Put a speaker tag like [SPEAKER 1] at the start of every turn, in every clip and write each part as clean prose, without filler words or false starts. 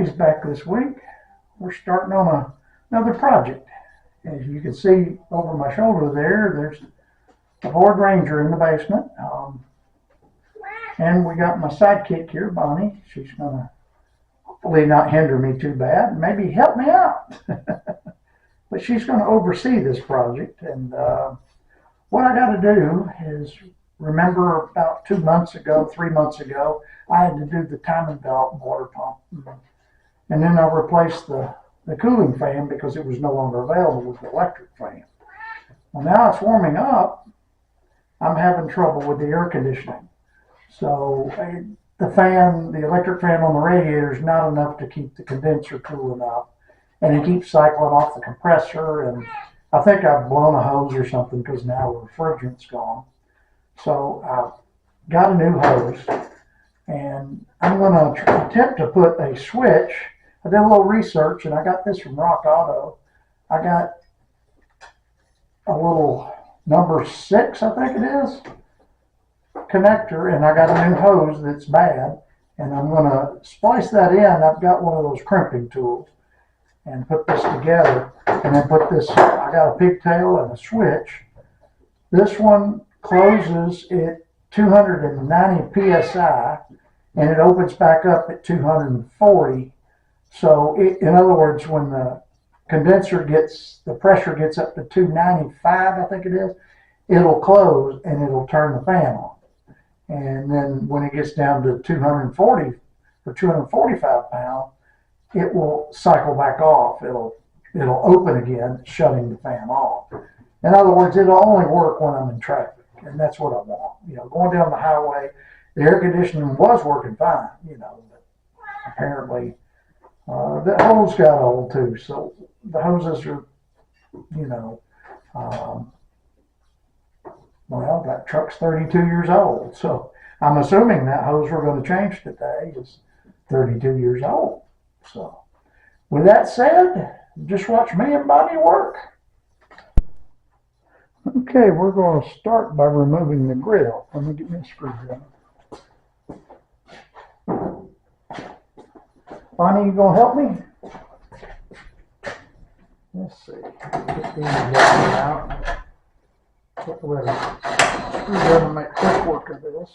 [SPEAKER 1] Pappy's back this week. We're starting on another project. As you can see over my shoulder there's the Ford Ranger in the basement. And we got my sidekick here, Bonnie. She's going to hopefully not hinder me too bad, maybe help me out. But she's going to oversee this project. And what I got to do is, remember about 3 months ago, I had to do the timing belt and water pump. And then I replaced the cooling fan because it was no longer available with the electric fan. Well, now it's warming up. I'm having trouble with the air conditioning. So the electric fan on the radiator is not enough to keep the condenser cool enough. And it keeps cycling off the compressor. And I think I've blown a hose or something because now the refrigerant's gone. So I've got a new hose. And I'm going to attempt to put a switch. I did a little research, and I got this from Rock Auto. I got a little number 6, I think it is, connector, and I got a new hose that's bad, and I'm going to splice that in. I've got one of those crimping tools, and put this together, and then put this, I got a pigtail and a switch. This one closes at 290 psi, and it opens back up at 240. So in other words, when the the pressure gets up to 295, I think it is, it'll close and it'll turn the fan on. And then when it gets down to 240 or 245 pounds, it will cycle back off. It'll open again, shutting the fan off. In other words, it'll only work when I'm in traffic, and that's what I want. Going down the highway, the air conditioning was working fine, but apparently the hose got old too. So the hoses are, well, that truck's 32 years old. So I'm assuming that hose we're going to change today is 32 years old. So with that said, just watch me and Bonnie work. Okay, we're going to start by removing the grill. Let me get my screwdriver. Bonnie, you going to help me? Let's see. Get these out. Get rid of it. Screwdriver, make quick work of this.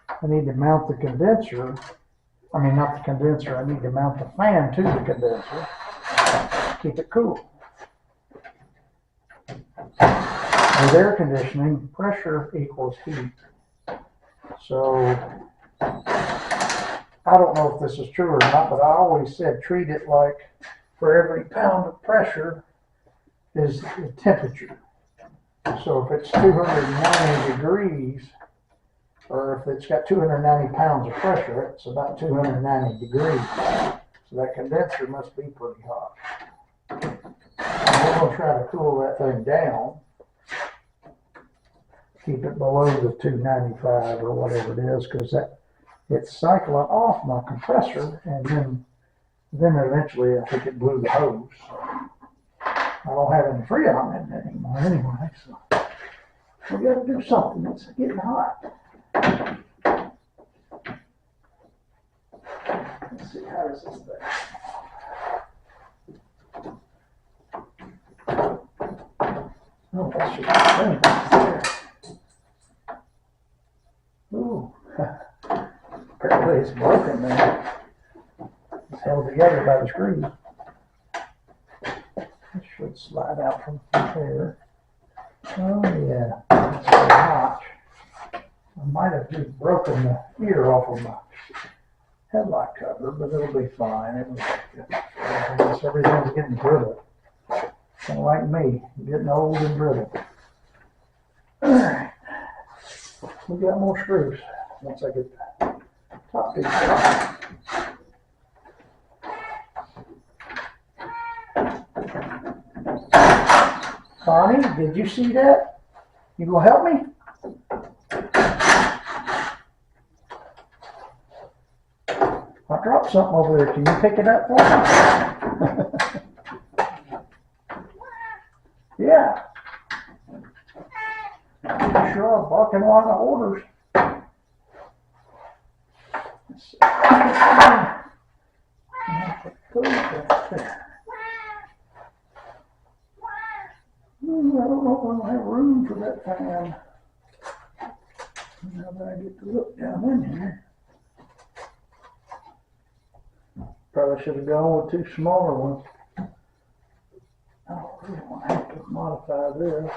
[SPEAKER 1] I need to mount the condenser. I mean, not the condenser. I need to mount the fan to the condenser. Keep it cool. With air conditioning, pressure equals heat. So I don't know if this is true or not, but I always said treat it like for every pound of pressure is the temperature. So if it's 290 degrees, or if it's got 290 pounds of pressure, it's about 290 degrees. So that condenser must be pretty hot. And we're going to try to cool that thing down. Keep it below the 295 or whatever it is, because it's cycling off my compressor, and then eventually I think it blew the hose. I don't have any freon in it anymore anyway, so we got to do something. It's getting hot. Let's see, how does this thing? Oh, that should be there. Ooh. Apparently it's broken there. It's held together by the screws. It should slide out from there. Oh yeah, that's a notch. I might have just broken the ear off of my headlight cover, but it'll be fine. I guess everything's getting brittle. Kind of like me, getting old and brittle. Alright, we got more screws once I get the top piece off. Bonnie, did you see that? You gonna help me? I dropped something over there. Can you pick it up for me? Yeah. Sure, I'm barking a lot of orders. Goes right there. Ooh, I don't know if I'll have room for that fan. Now that I get to look down in here. Probably should have gone with two smaller ones. I don't really want to have to modify this.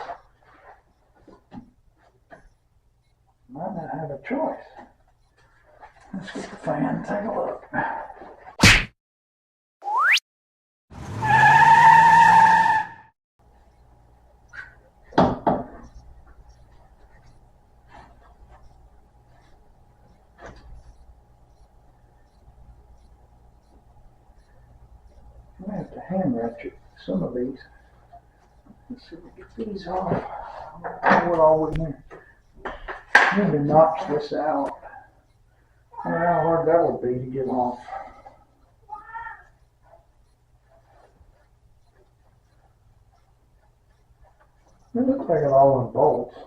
[SPEAKER 1] Might not have a choice. Let's get the fan and take a look. I'm going to have to hand ratchet some of these. Let's see if we get these off. I don't know what all in there. I need to notch this out. I wonder how hard that would be to get off. It looks like it's all in bolts.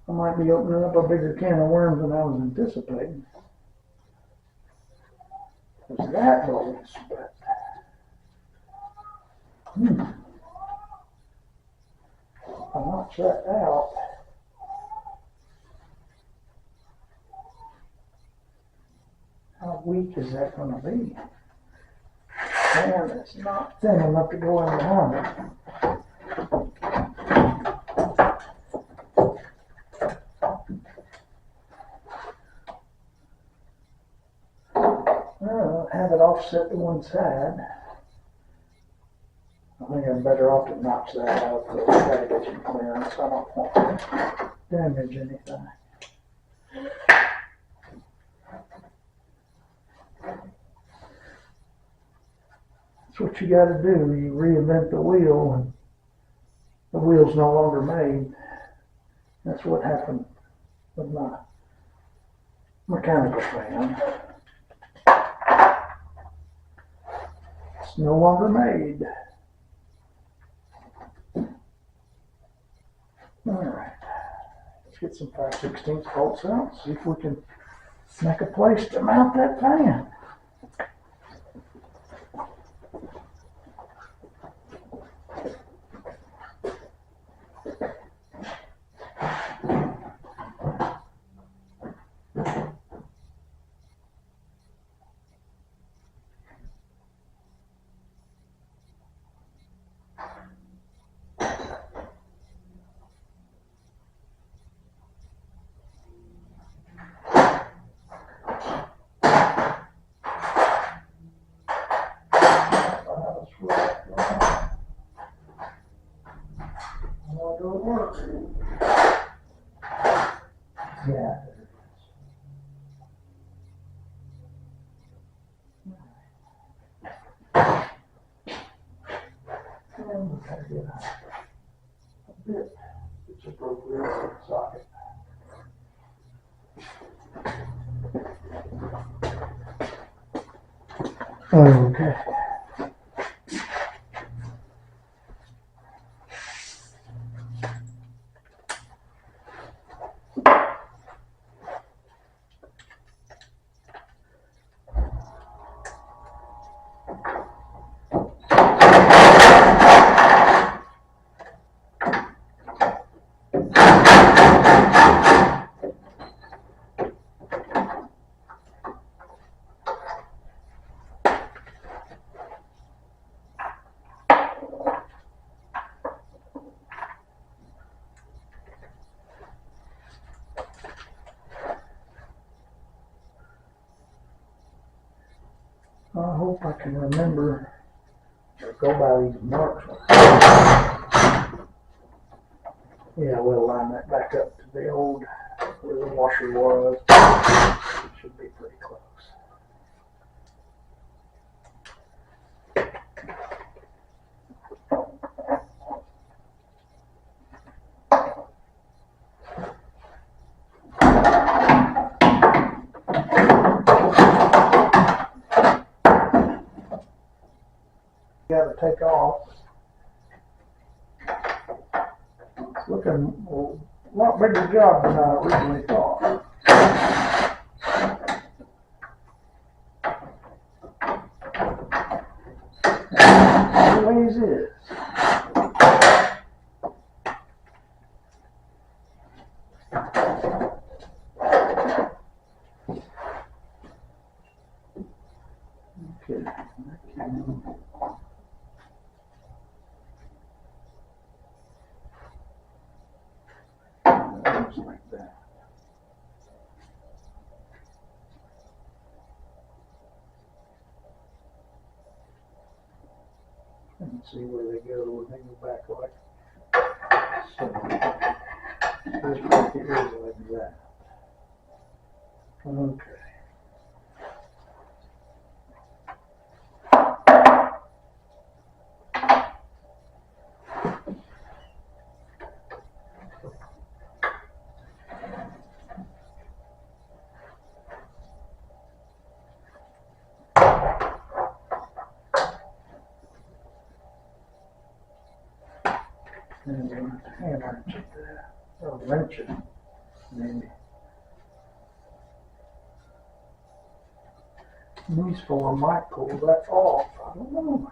[SPEAKER 1] I might be opening up a bigger can of worms than I was anticipating. There's that bolts, but if I notch that out, how weak is that going to be? And it's not thin enough to go in behind it. Well, have it offset to one side. I think I'm better off to notch that out because I've got to get some clearance. I don't want to damage anything. That's what you got to do. You reinvent the wheel, and the wheel's no longer made. That's what happened with my mechanical fan. It's no longer made. Alright, let's get some 5/16 bolts out, see if we can make a place to mount that fan. Yeah. And we'll try to get a bit that's appropriate for the socket. Okay. I hope I can remember or go by these marks. Yeah, we'll line that back up to the old where the washer was. It should be pretty close. Got to take off. It's looking a lot bigger job than I originally thought. always is. Okay. Looks like that. Let's see where they go when they go back like so. This right here is like that. Okay. And then hand wrench it there. Or wrench it, maybe. These four might pull that off. I don't know.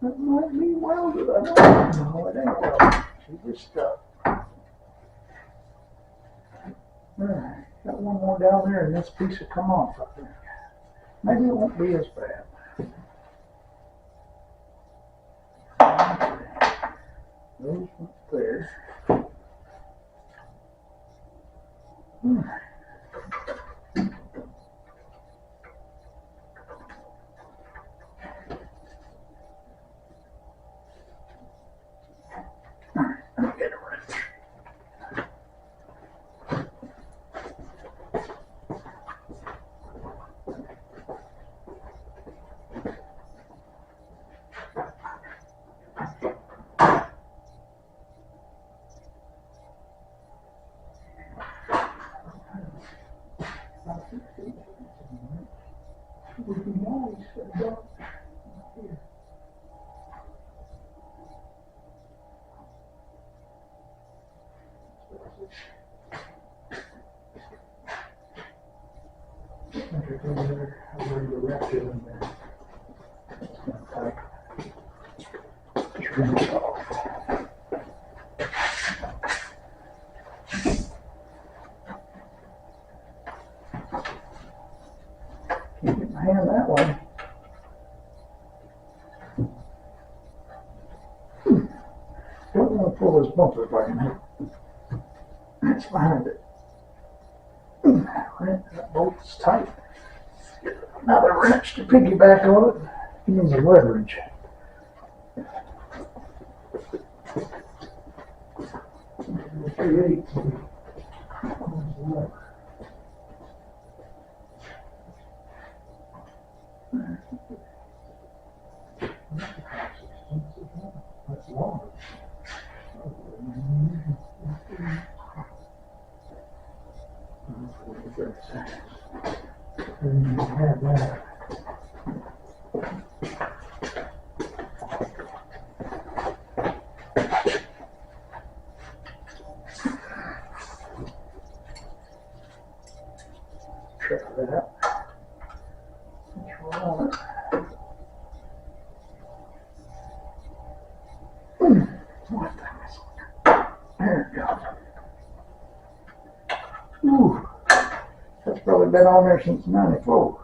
[SPEAKER 1] That might be welded. I don't know. No, it ain't welded. She just stuck. Alright, got one more down there and this piece will come off, I think. Maybe it won't be as bad. Those went there. Alright, get a wrench. Would be nice, but don't. Here. I'll bring the wrench in there. It's gonna tight. Just wrench it off. Can't get my hand that way. Don't want to pull this bumper if I can help. That's behind it. That bolt's tight. Another wrench to piggyback on it. Give me the leverage. That's longer. And you have that. Try that. Let's roll it. What the hell? There it goes. Ooh. That's probably been on there since '94.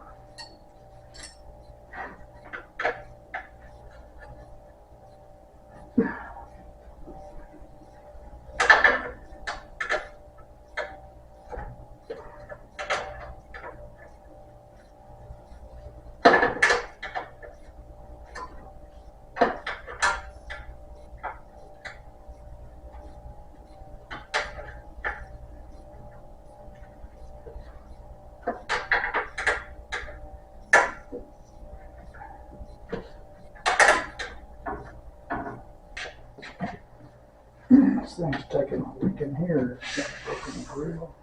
[SPEAKER 1] thing's taking a week in here. It's not taking the grill.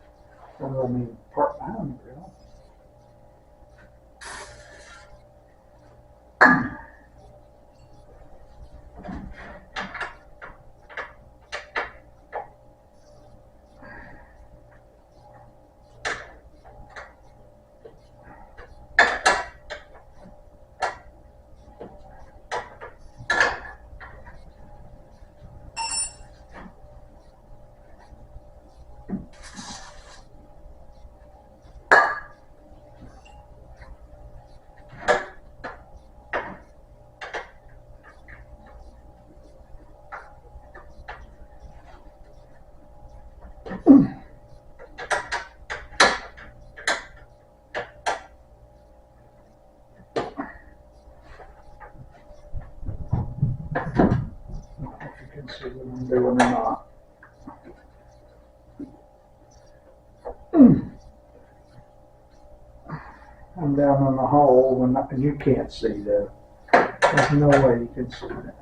[SPEAKER 1] Or I mean, part behind the grill. See what I'm doing or not. I'm down in the hole and you can't see that. There's no way you can see that.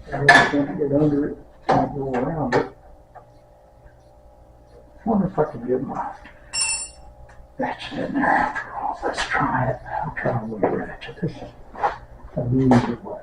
[SPEAKER 1] I can't get under it, can't go around it. I wonder if I can get my ratchet in there after all. Let's try it. I'll try with the ratchet. This is an easy way.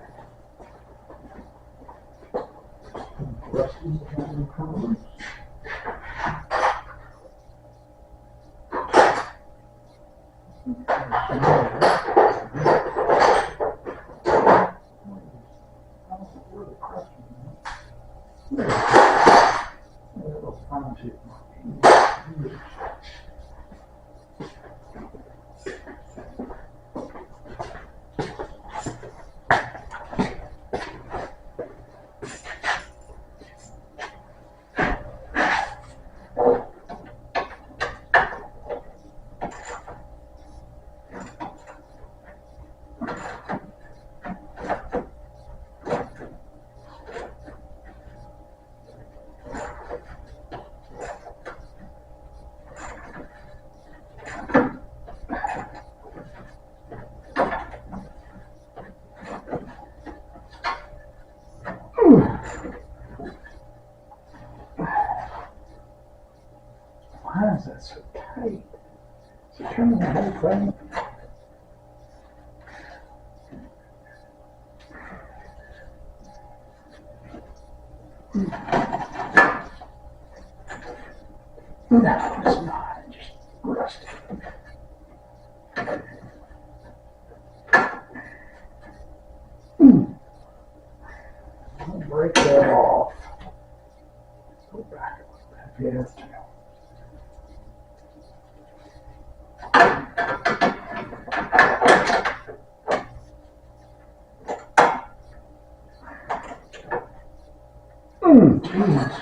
[SPEAKER 1] Why is that so tight? Is it turning the whole thing? No, it's not. It's just rusty. I'll break that off. Go back if you have to. Jeez.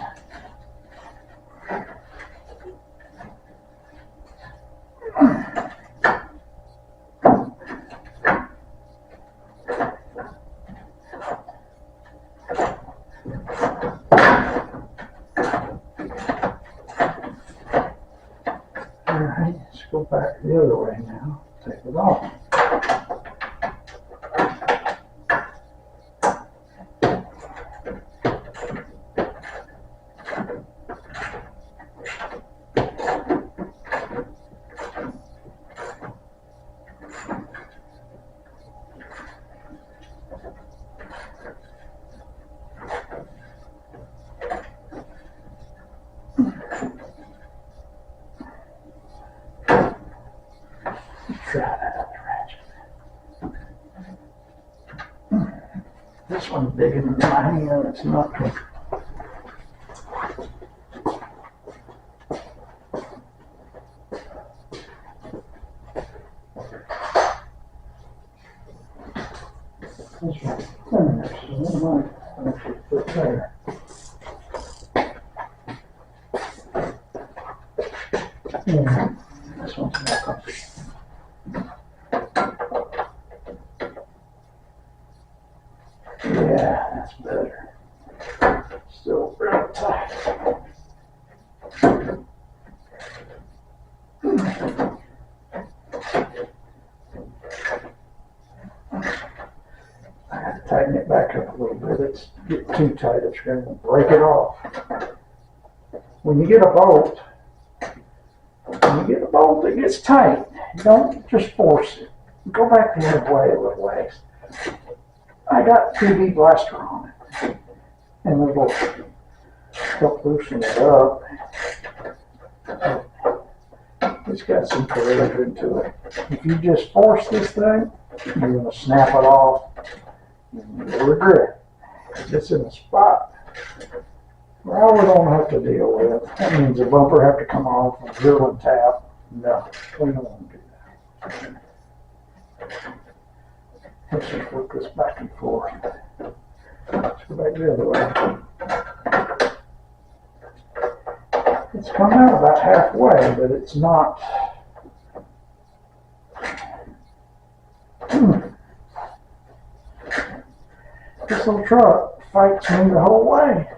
[SPEAKER 1] Alright, let's go back the other way now. Take it off. Try that other ratchet. This one's bigger than my hand. It's not. This one's thinner, so it might actually fit there. Yeah, this one's more comfy. Yeah, that's better. but it's getting too tight. It's going to break it off. When you get a bolt that gets tight, don't just force it. Go back the other way a little ways. I got PV blaster on it, and it will help loosen it up. It's got some corrosion to it. If you just force this thing, you're going to snap it off, and you'll regret it. It's in a spot where I don't have to deal with. That means the bumper have to come off and drill and tap. No, we don't want to do that. Let's just work this back and forth. Let's go back the other way. It's come out about halfway, but it's not. This little truck fights me the whole way.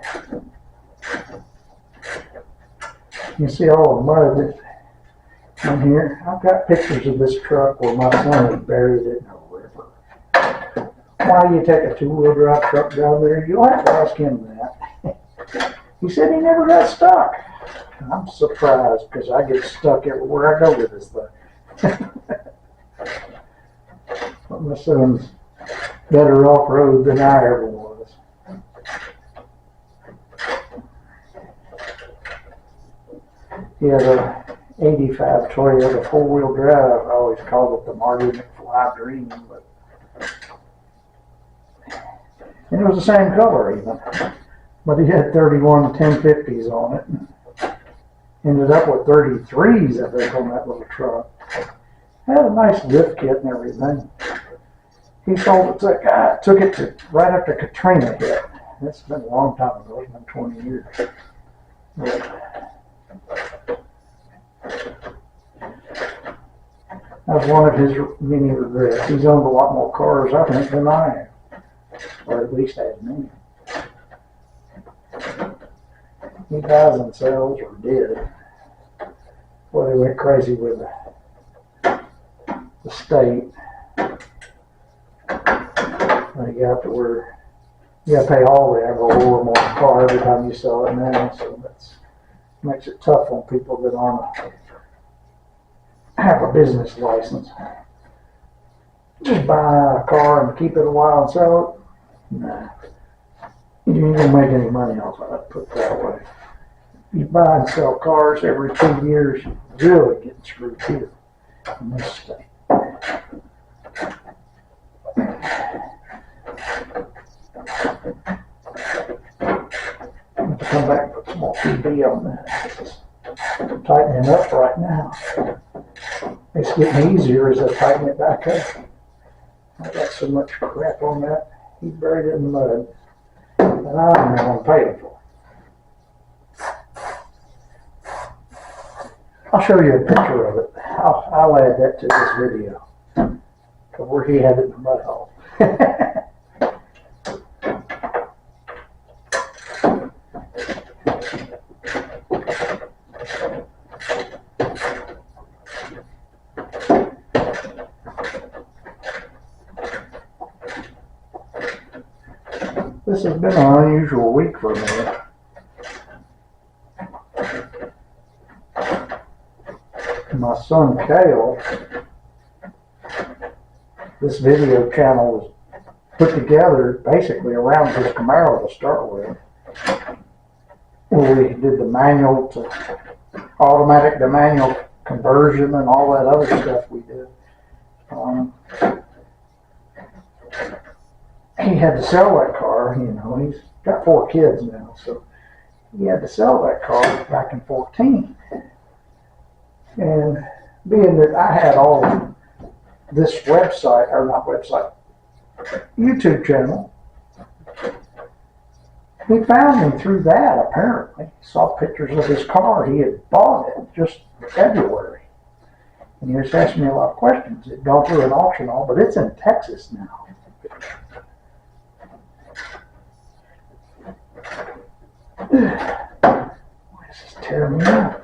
[SPEAKER 1] You see all the mud that's in here. I've got pictures of this truck where my son has buried it in a river. Why do you take a two-wheel drive truck down there? You'll have to ask him that. He said he never got stuck. I'm surprised because I get stuck everywhere I go with this thing. But my son's better off-road than I ever was. He had a 85 Toyota four-wheel drive. I always called it the Marty McFly Dream, but and it was the same color even. But he had 31 1050s on it. Ended up with 33s, I think, on that little truck. Had a nice lift kit and everything. He sold it to a guy, took it to right after Katrina hit. It's been a long time ago, it's been 20 years. But that's one of his many regrets. He's owned a lot more cars, I think, than I have. Or at least as many. He buys and sells, or did. Well, they went crazy with the state. When you got to where you got to pay all the agro or more car every time you sell it now, so that makes it tough on people that aren't have a business license. Just buy a car and keep it a while and sell it. Nah, you ain't gonna make any money off of it. Put it that way. You buy and sell cars every 2 years, you're really getting screwed here in this state. I'm going to come back and put some more PB on that. I'm tightening it up right now. It's getting easier as I tighten it back up. I got so much crap on that. He buried it in the mud. And I don't know what I'm paying for. I'll show you a picture of it. I'll add that to this video. To where he had it in the mud hole. This has been an unusual week for me. My son Kale, this video channel was put together basically around his Camaro to start with. Where we did the manual to automatic to manual conversion and all that other stuff we did. He had to sell that car, you know, he's got 4 kids now, so he had to sell that car back in 14. And being that I had all this website, or not website, YouTube channel, he found me through that apparently. He saw pictures of his car. He had bought it just in February. And he was asking me a lot of questions. It gone through an auction all, but it's in Texas now. This is tearing me up.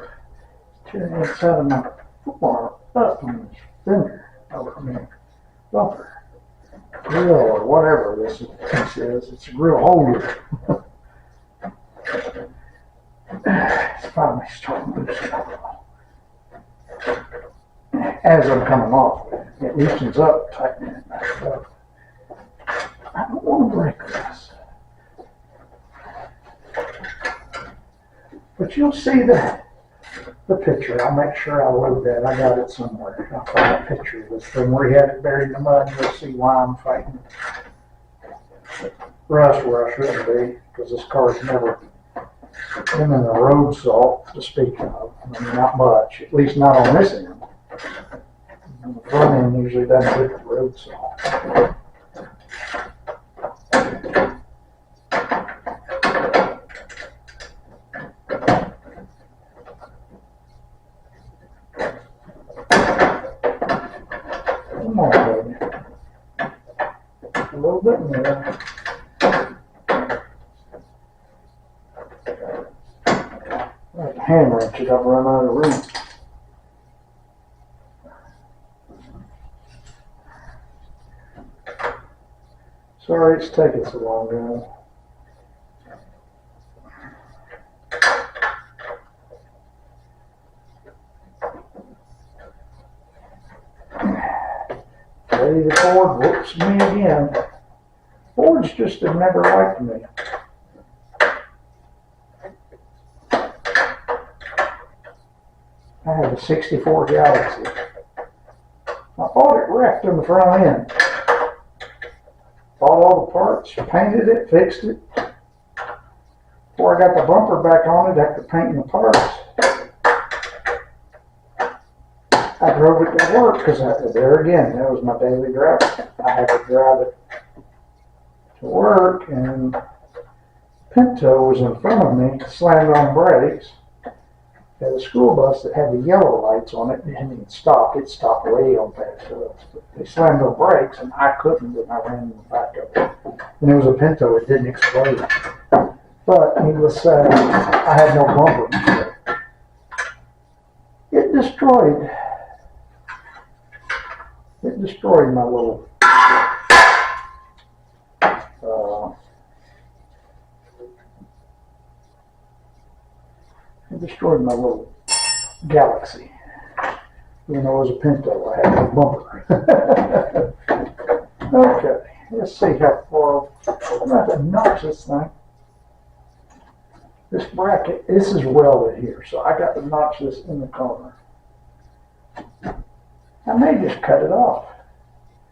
[SPEAKER 1] It's tearing the inside of my football up on this fender over my bumper. grill or whatever this is. It's a grill holder. It's finally starting to loosen up. As I'm coming off, it loosens up, tightening it back up. I don't want to break this. But you'll see the picture. I'll make sure I load that. I got it somewhere. I'll find a picture of this thing where he had it buried in the mud. You'll see why I'm fighting rust where I shouldn't be, because this car's never been in a road salt to speak of. I mean, not much, at least not on this end. And the front end usually doesn't get the road salt. Come on, baby. A little bit more. Like a hand wrench it, I've run out of room. Sorry it's taking so long, guys. Freddy the Ford whoops me again. Fords just have never liked me. I have a 64 Galaxy. I bought it wrecked in the front end. Bought all the parts, painted it, fixed it. Before I got the bumper back on it after painting the parts, I drove it to work because there again, that was my daily drive. I had to drive it to work, and Pinto was in front of me, slammed on brakes. Had a school bus that had the yellow lights on it, and it didn't stop. It stopped way on past us. But they slammed on brakes, and I couldn't, and I ran in the back of it. And it was a Pinto, it didn't explode. But needless to say, I had no bumper. So it destroyed my little Galaxy. Even though it was a Pinto, I had no bumper. Okay, let's see how far. I'm going to notch this thing. This bracket, this is welded here, so I got to notch this in the corner. I may just cut it off.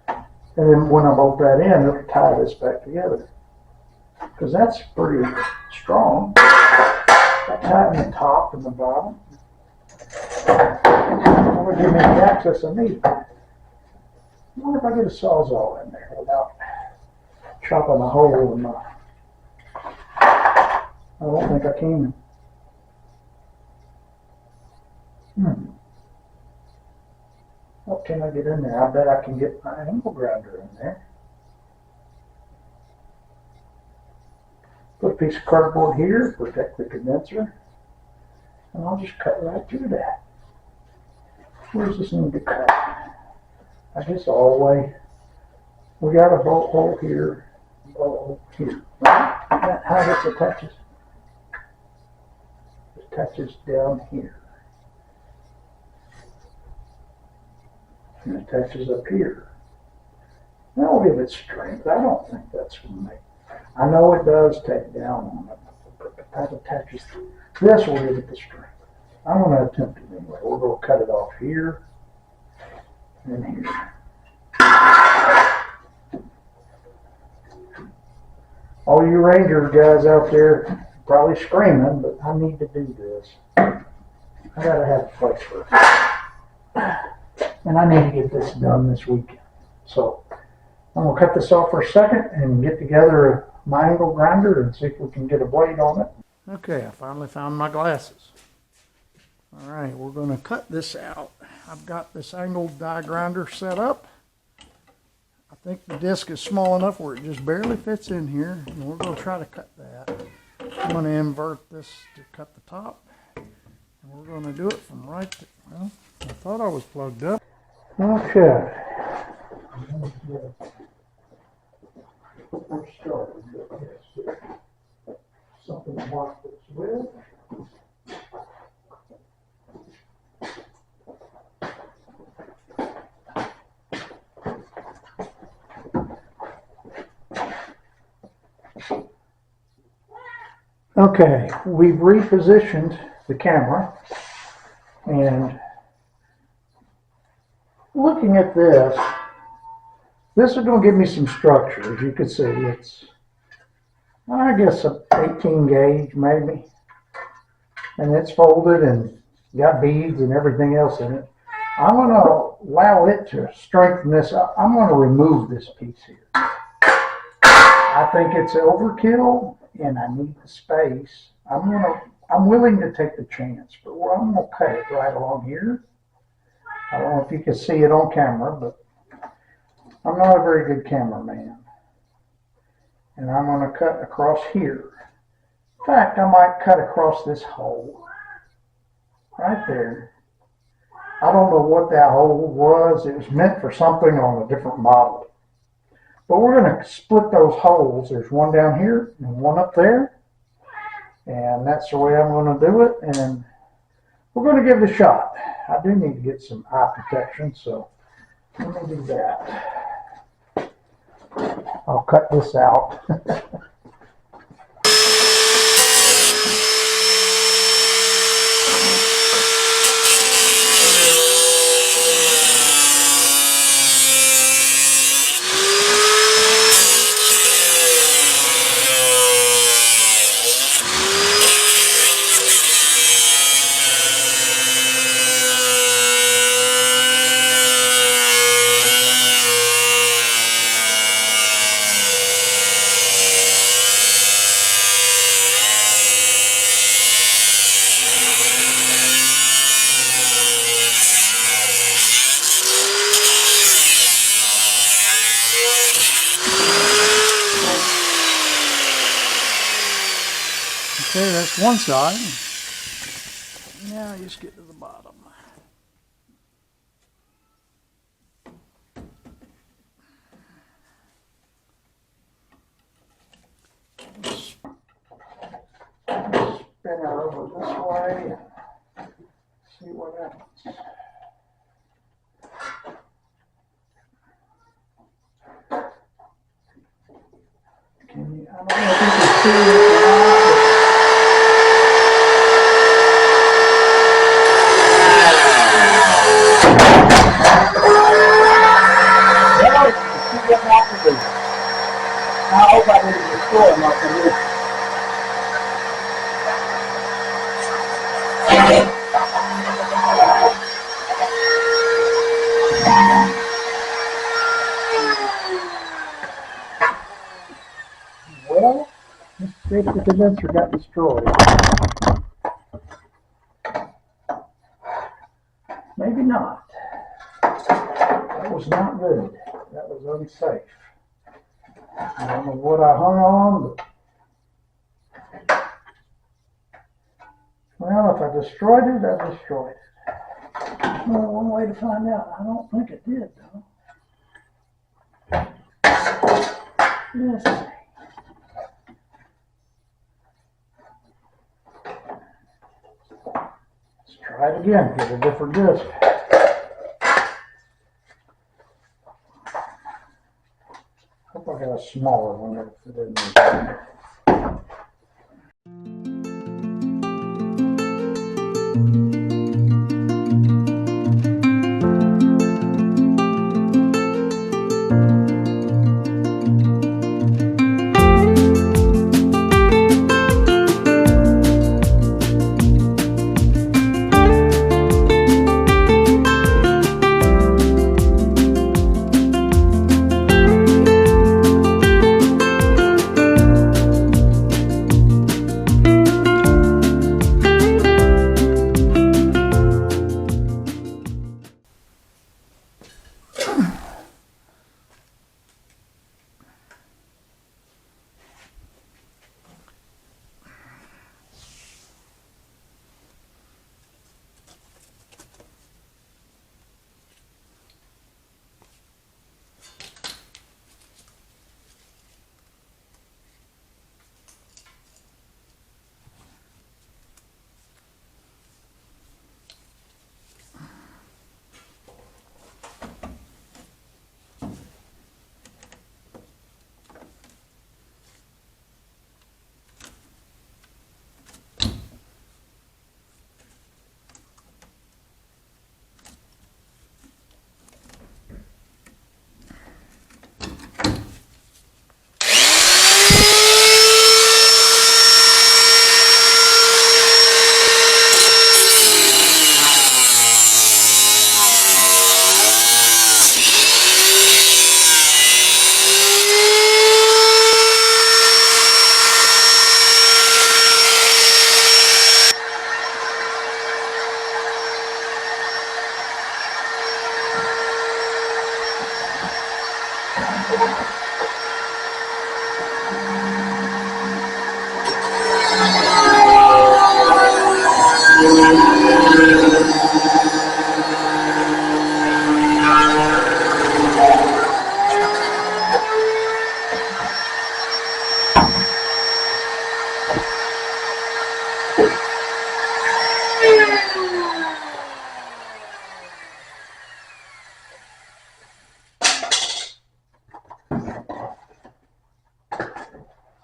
[SPEAKER 1] And then when I bolt that in, it'll tie this back together. Because that's pretty strong. I tighten the top and the bottom. That'll give me the access I need. I wonder if I get a sawzall in there without chopping a hole in my... I don't think I can. What can I get in there? I bet I can get my angle grinder in there. Put a piece of cardboard here, protect the condenser, and I'll just cut right through that. Where's this need to cut? I guess all the way. We got a bolt hole here, bolt hole here. Right? Is that how this attaches? It attaches down here. And it attaches up here. That'll give it strength. I don't think that's going to make. I know it does take down on it, but that attaches. This will give it the strength. I'm going to attempt it anyway. We're going to cut it off here and here. All you Ranger guys out there probably screaming, but I need to do this. I got to have a place for it. And I need to get this done this weekend. So I'm going to cut this off for a second and get together my angle grinder and see if we can get a blade on it. Okay, I finally found my glasses. All right, we're going to cut this out. I've got this angle die grinder set up. I think the disc is small enough where it just barely fits in here, and we're going to try to cut that. I'm going to invert this to cut the top, and we're going to do it from right to, well, I thought I was plugged up. Okay. We're starting with this here. Something to mark this with. Okay, we've repositioned the camera, and looking at this is going to give me some structure. As you can see, it's, I guess, a 18 gauge maybe, and it's folded and got beads and everything else in it. I'm going to allow it to strengthen this up. I'm going to remove this piece here. I think it's overkill, and I need the space. I'm willing to take the chance, but I'm going to cut it right along here. I don't know if you can see it on camera, but I'm not a very good cameraman. And I'm going to cut across here. In fact, I might cut across this hole right there. I don't know what that hole was. It was meant for something on a different model. But we're going to split those holes. There's one down here and one up there. And that's the way I'm going to do it. And we're going to give it a shot. I do need to get some eye protection, so let me do that. I'll cut this out. Okay, that's one side. Now I just get to the bottom. Spin her over this way and see what happens. Can you, I don't know if you can see it or not. I hope I didn't destroy nothing. Well, let's see if the condenser got destroyed. Maybe not. That was not good. That was unsafe. I don't know what I hung on, but well, if I destroyed it, I destroyed it. Well, one way to find out. I don't think it did, though. Let's see. Let's try it again. Get a different disc. I got a smaller one that fit in there.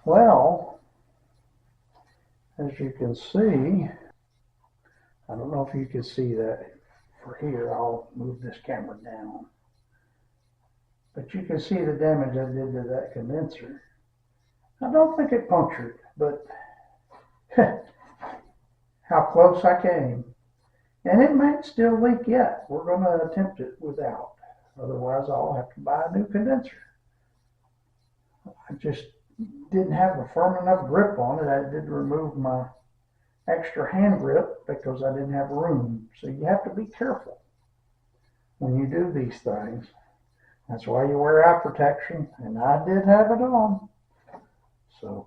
[SPEAKER 1] Well, as you can see, I don't know if you can see that for here. I'll move this camera down. But you can see the damage I did to that condenser. I don't think it punctured, but how close I came. And it might still leak yet. We're going to attempt it without. Otherwise, I'll have to buy a new condenser. I just didn't have a firm enough grip on it. I did remove my extra hand grip because I didn't have room. So you have to be careful when you do these things. That's why you wear eye protection, and I did have it on. So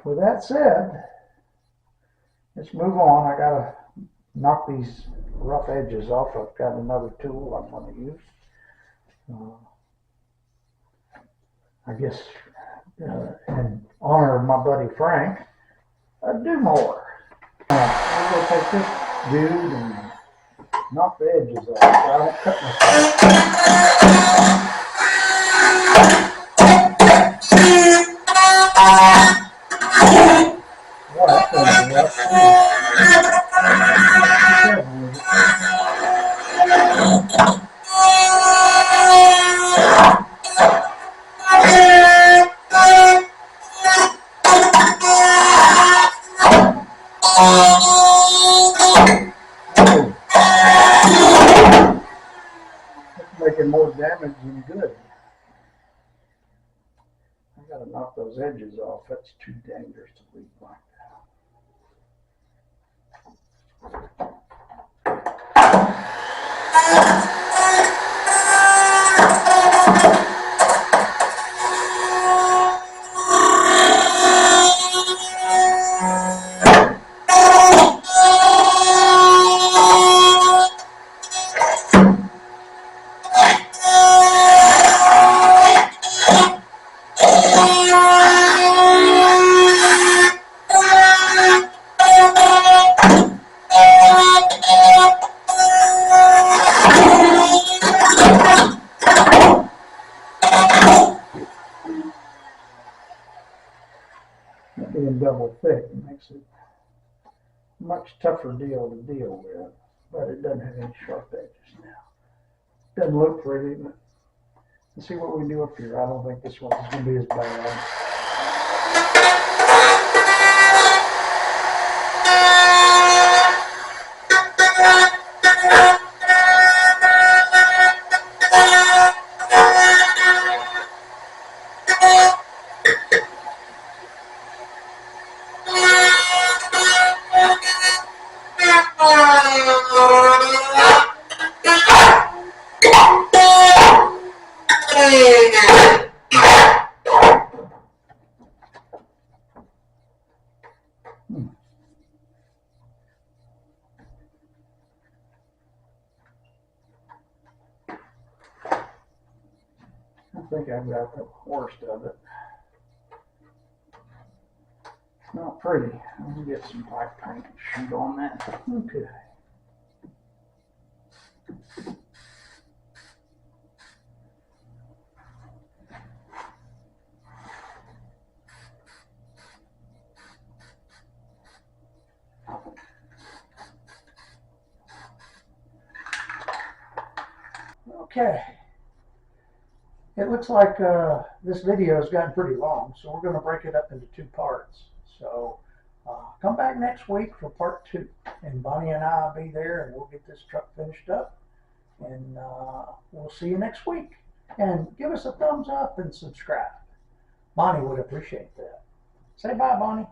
[SPEAKER 1] with that said, let's move on. I gotta knock these rough edges off. I've got another tool I'm going to use. I guess in honor of my buddy Frank, do more. I'm going to take this dude and knock the edges off so I don't cut myself. Boy, that thing's rough It's making more damage than good. I gotta knock those edges off. That's too dangerous to leave like that. Being double thick makes it a much tougher deal to deal with, but it doesn't have any sharp edges now. Doesn't look pretty, but let's see what we do up here. I don't think this one's going to be as bad. I think I've got the worst of it. It's not pretty. I'm going to get some black paint and shoot on that. Okay. Okay. It looks like this video has gotten pretty long, so we're going to break it up into two parts. So come back next week for part 2, and Bonnie and I will be there, and we'll get this truck finished up, and we'll see you next week. And give us a thumbs up and subscribe. Bonnie would appreciate that. Say bye, Bonnie.